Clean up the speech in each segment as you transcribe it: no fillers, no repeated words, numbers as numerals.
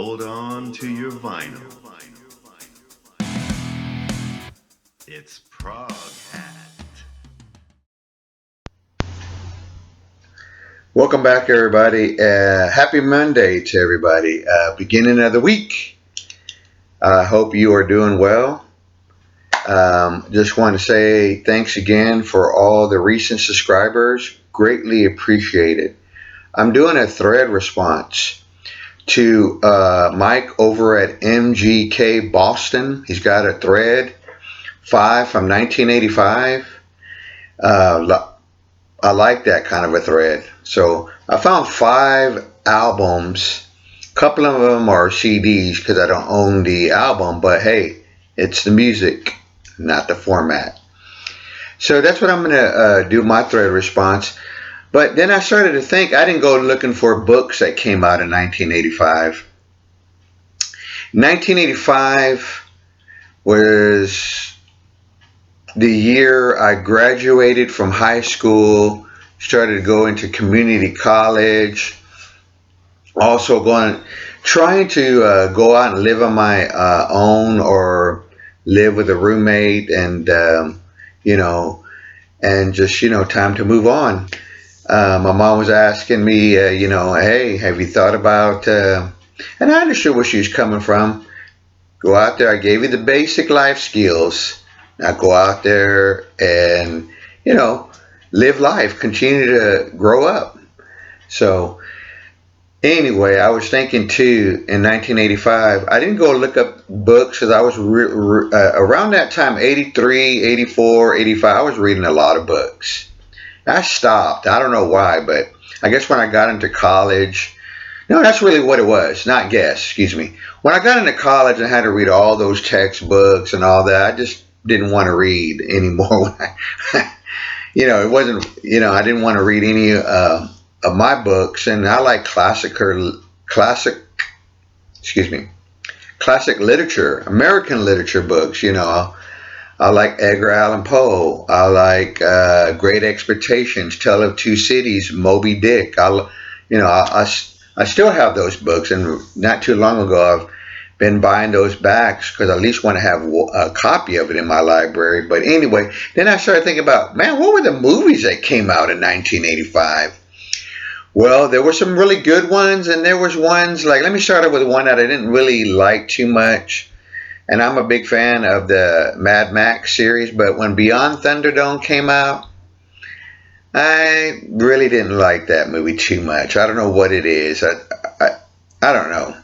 hold on to your vinyl. It's ProgHat. Welcome back, everybody. Happy Monday to everybody. Beginning of the week. I hope you are doing well. Just want to say thanks again for all the recent subscribers. Greatly appreciated. I'm doing a thread response to Mike over at MGK Boston. He's got a thread 5 from 1985. I like that kind of a thread. So I found 5 albums. A couple of them are CDs because I don't own the album, but hey, it's the music, not the format. So that's what I'm going to do my thread response. But then I started to think, I didn't go looking for books that came out in 1985. 1985 was the year I graduated from high school, started to go into community college, also trying to go out and live on my own or live with a roommate and, and just, time to move on. My mom was asking me, hey, have you thought about, and I understood where she was coming from. Go out there. I gave you the basic life skills. Now go out there and, live life, continue to grow up. So anyway, I was thinking too, in 1985, I didn't go look up books because I was around that time, 83, 84, 85, I was reading a lot of books. I stopped. I don't know why, but I guess when I got into college, no, that's really what it was. Not guess, excuse me. When I got into college and had to read all those textbooks and all that, I just didn't want to read anymore. It wasn't, I didn't want to read any of my books, and I like classic literature, American literature books. I like Edgar Allan Poe. I like Great Expectations, Tale of Two Cities, Moby Dick. I still have those books, and not too long ago I've been buying those back because I at least want to have a copy of it in my library. But anyway, then I started thinking about, man, what were the movies that came out in 1985? Well, there were some really good ones, and there was ones like, let me start out with one that I didn't really like too much. And I'm a big fan of the Mad Max series, but when Beyond Thunderdome came out, I really didn't like that movie too much. I don't know what it is. I don't know.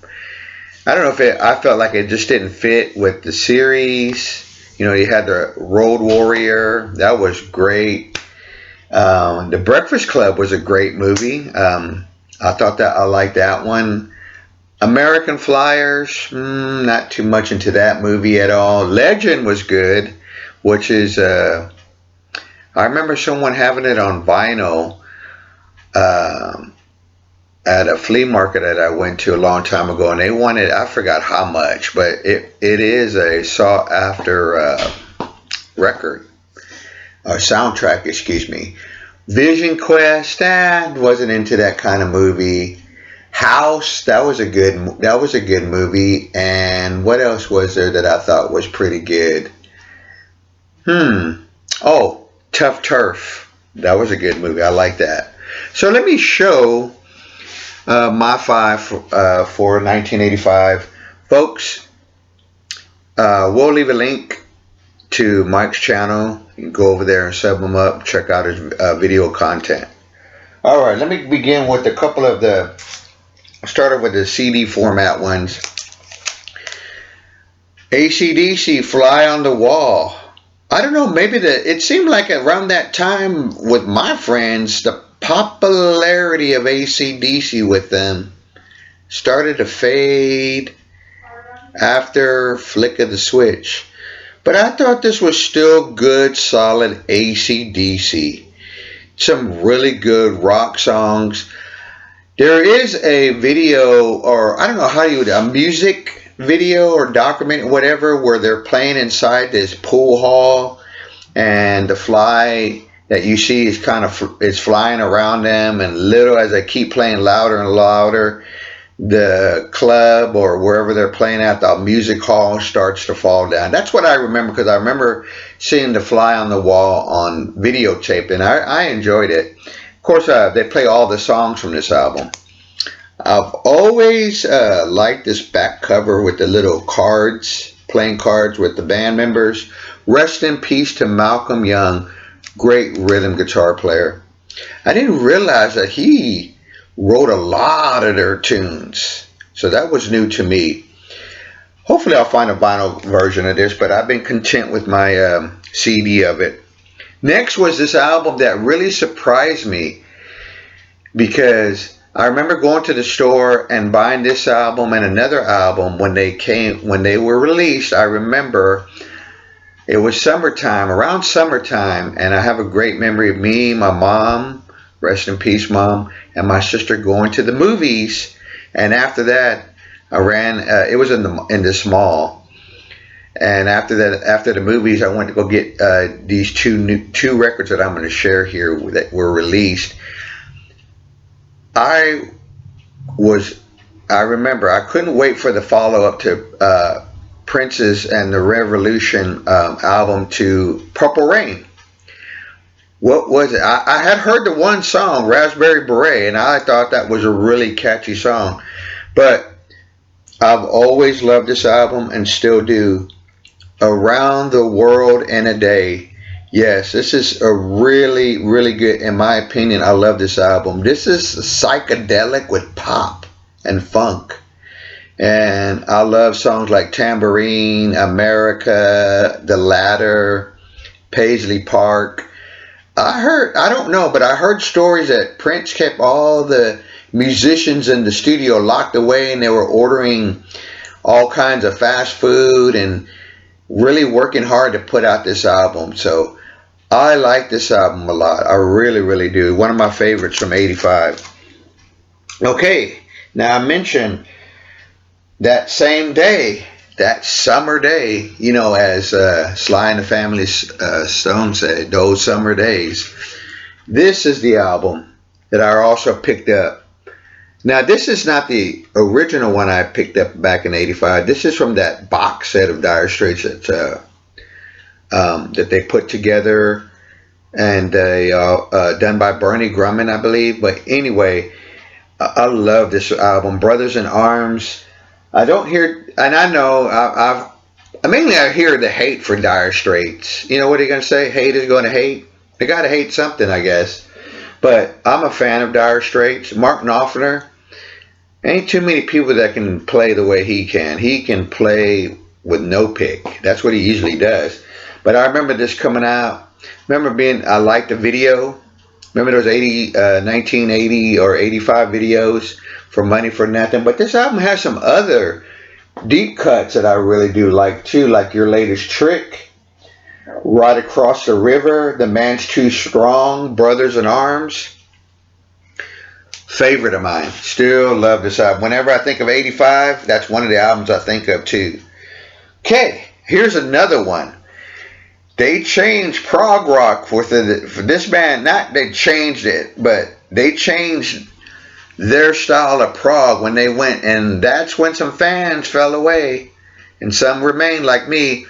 I don't know if I felt like it just didn't fit with the series. You had the Road Warrior. That was great. The Breakfast Club was a great movie. I thought that I liked that one. American Flyers, not too much into that movie at all. Legend was good, which is, I remember someone having it on vinyl at a flea market that I went to a long time ago, and they wanted, I forgot how much, but it is a sought after record, or soundtrack, excuse me. Vision Quest, wasn't into that kind of movie. House, that was a good movie. And what else was there that I thought was pretty good? Oh, Tough Turf. That was a good movie. I like that. So let me show my 5 for 1985. Folks, we'll leave a link to Mike's channel. You can go over there and sub him up, check out his video content. All right, let me begin with a couple of started with the CD format ones. AC/DC, Fly on the Wall. I don't know, maybe it seemed like around that time with my friends, the popularity of AC/DC with them started to fade after Flick of the Switch. But I thought this was still good, solid AC/DC. Some really good rock songs. There is a video, or I don't know how a music video or document, whatever, where they're playing inside this pool hall, and the fly that you see is flying around them, and little as they keep playing louder and louder, the club or wherever they're playing at, the music hall starts to fall down. That's what I remember, because I remember seeing The Fly on the Wall on videotape, and I enjoyed it. Of course, they play all the songs from this album. I've always liked this back cover with the little cards, playing cards with the band members. Rest in peace to Malcolm Young, great rhythm guitar player. I didn't realize that he wrote a lot of their tunes, so that was new to me. Hopefully I'll find a vinyl version of this, but I've been content with my CD of it. Next was this album that really surprised me, because I remember going to the store and buying this album and another album when they were released. I remember it was summertime, around summertime, and I have a great memory of me, my mom, rest in peace, Mom, and my sister going to the movies. And after that, I ran. It was in this mall. And after that, after the movies, I went to go get these two records that I'm going to share here that were released. I remember I couldn't wait for the follow-up to Prince's and the Revolution album to Purple Rain. What was it? I had heard the one song, Raspberry Beret, and I thought that was a really catchy song. But I've always loved this album and still do. Around the World in a Day. Yes, this is a really, really good, in my opinion. I love this album. This is psychedelic with pop and funk. And I love songs like Tambourine, America, The Ladder, Paisley Park. I don't know, but I heard stories that Prince kept all the musicians in the studio locked away, and they were ordering all kinds of fast food and really working hard to put out this album. So I like this album a lot. I really, really do. One of my favorites from '85. Okay, now I mentioned that same day, that summer day, you know, as Sly and the Family Stone said, those summer days. This is the album that I also picked up. Now, this is not the original one I picked up back in '85. This is from that box set of Dire Straits that they put together, and they done by Bernie Grumman, I believe. But anyway, I love this album, Brothers in Arms. I don't hear, and I know I hear the hate for Dire Straits. You know what are you going to say? Hate is going to hate. They got to hate something, I guess. But I'm a fan of Dire Straits. Mark Knopfler, ain't too many people that can play the way he can. He can play with no pick. That's what he usually does. But I remember this coming out. I liked the video. Remember those 1980 or 85 videos for Money for Nothing? But this album has some other deep cuts that I really do like too, like Your Latest Trick, Right Across the River, The Man's Too Strong, Brothers in Arms. Favorite of mine. Still love this album. Whenever I think of '85, that's one of the albums I think of too. Okay, here's another one. They changed prog rock for this band. Not they changed it, but they changed their style of prog when they went, and that's when some fans fell away and some remained like me.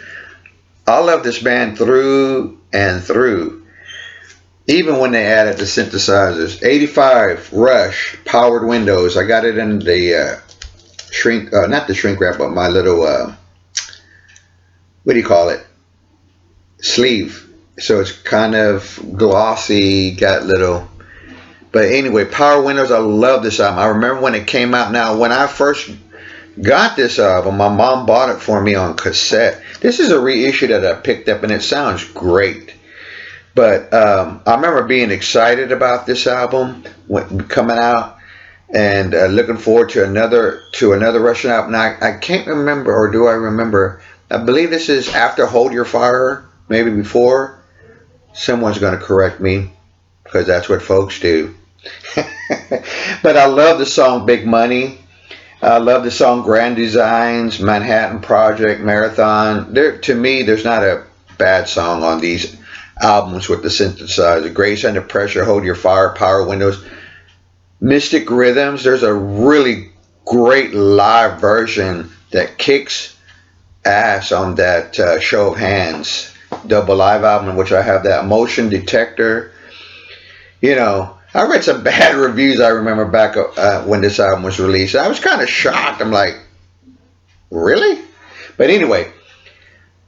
I love this band through and through, even when they added the synthesizers. '85 Rush, Powered Windows. I got it in the not the shrink wrap, but my little what do you call it, sleeve. So it's kind of glossy, got little. But anyway, Power Windows, I love this album. I remember when it came out. Now, when I first got this album, my mom bought it for me on cassette. This is a reissue that I picked up, and it sounds great. But I remember being excited about this album coming out, and looking forward to another Russian album. Now, I can't remember, or do I remember? I believe this is after Hold Your Fire, maybe before. Someone's going to correct me, because that's what folks do. But I love the song Big Money. I love the song Grand Designs, Manhattan Project, Marathon. To me, there's not a bad song on these albums with the synthesizer. Grace Under Pressure, Hold Your Fire, Power Windows. Mystic Rhythms, there's a really great live version that kicks ass on that Show of Hands double live album, in which I have that motion detector. You know, I read some bad reviews, I remember, back when this album was released. I was kind of shocked. I'm like, really? But anyway,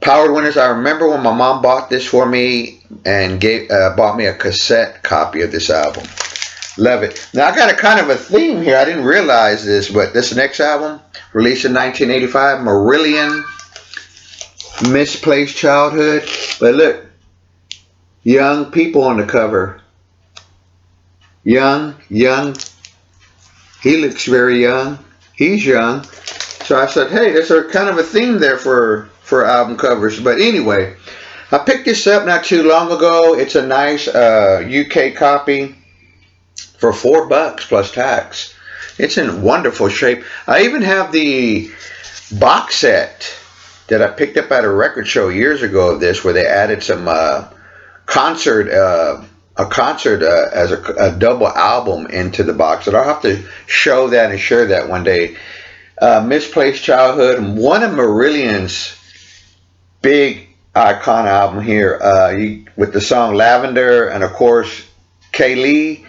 Powered Winners, I remember when my mom bought this for me and bought me a cassette copy of this album. Love it. Now, I got a kind of a theme here. I didn't realize this, but this next album, released in 1985, Marillion, Misplaced Childhood. But look, young people on the cover. Young. He looks very young. He's young. So I said, hey, there's a kind of a theme there for album covers. But anyway, I picked this up not too long ago. It's a nice UK copy for $4 plus tax. It's in wonderful shape. I even have the box set that I picked up at a record show years ago of this, where they added some concert as a double album into the box. And I'll have to show that and share that one day. Misplaced Childhood, one of Marillion's big icon album here, with the song Lavender, and of course Kaylee.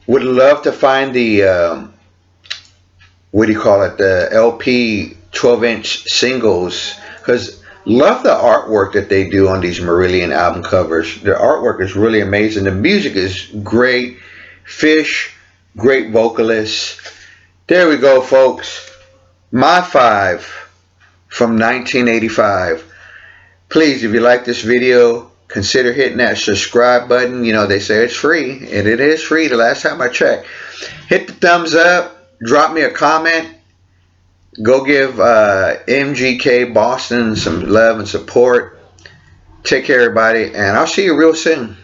Would love to find the what do you call it, the LP 12-inch singles, because love the artwork that they do on these Marillion album covers. The artwork is really amazing. The music is great. Fish, great vocalists. There we go, folks. My 5 from 1985. Please, if you like this video, consider hitting that subscribe button. You know, they say it's free, and it is free the last time I checked. Hit the thumbs up. Drop me a comment. Go give MGK Boston some love and support. Take care, everybody, and I'll see you real soon.